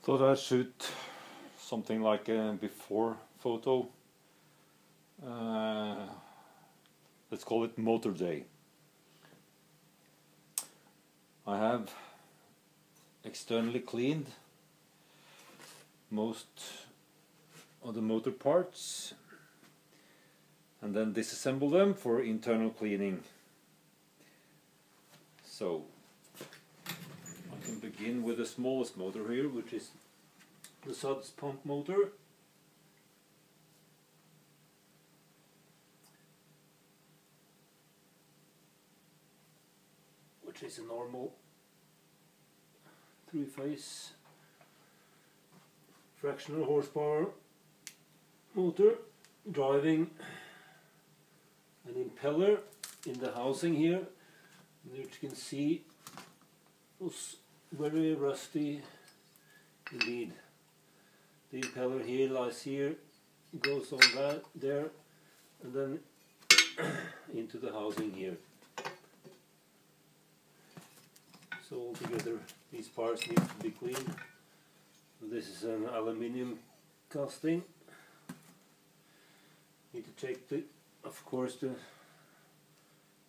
Thought I'd shoot something like a before photo. Let's call it motor day. I have externally cleaned most of the motor parts and then disassemble them for internal cleaning. So I can begin with the smallest motor here, which is the suds pump motor. Which is a normal three-phase fractional horsepower motor driving an impeller in the housing here, which you can see was very rusty indeed. The impeller here lies here, goes on that there, and then into the housing here. So altogether these parts need to be cleaned. This is an aluminium casting. Need to check the, of course, the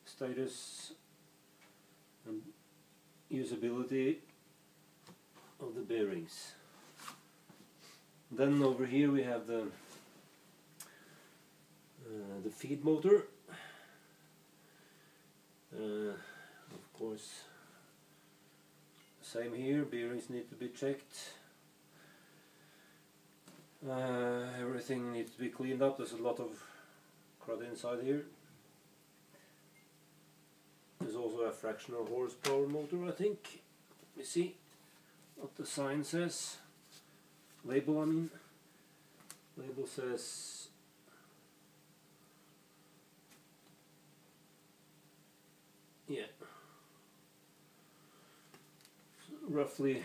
status and usability of the bearings. Then over here we have the feed motor. Of course, same here, bearings need to be checked. Everything needs to be cleaned up. There's a lot of crud inside here. There's also a fractional horsepower motor, I think. Let me see what the sign says. Label, I mean. Label says yeah, roughly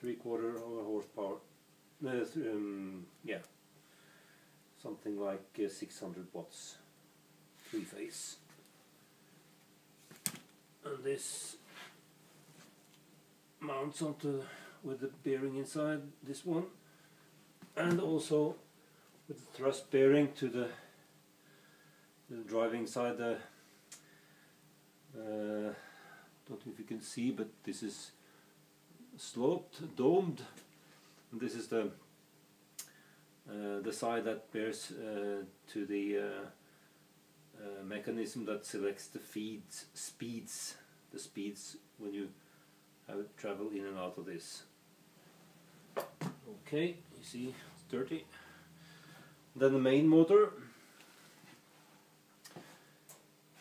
3/4 of a horsepower. Yeah, something like 600 watts, three-phase. And this mounts onto with the bearing inside this one, and also with the thrust bearing to the driving side. Don't know if you can see, but this is sloped, domed, and this is the side that bears to the mechanism that selects the speeds when you have it travel in and out of this. Okay, you see it's dirty. Then the main motor,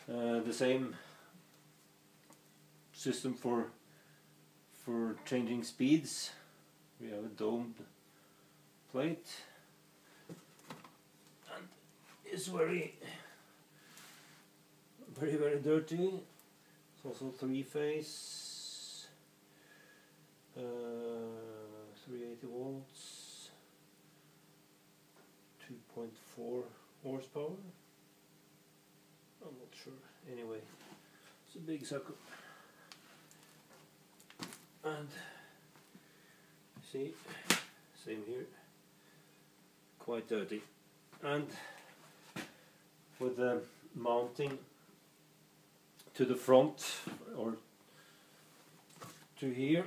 the same system for changing speeds. We have a domed plate, and it's very dirty. It's also three-phase, 380 volts, 2.4 horsepower. I'm not sure. Anyway, it's a big sucker. And see, same here, quite dirty. And with the mounting to the front or to here,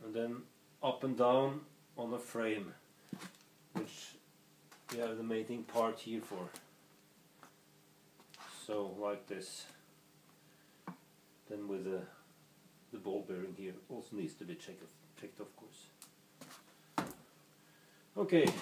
and then up and down on the frame, which we have the mating part here for. So like this. Then with the ball bearing here also needs to be checked of course. Okay.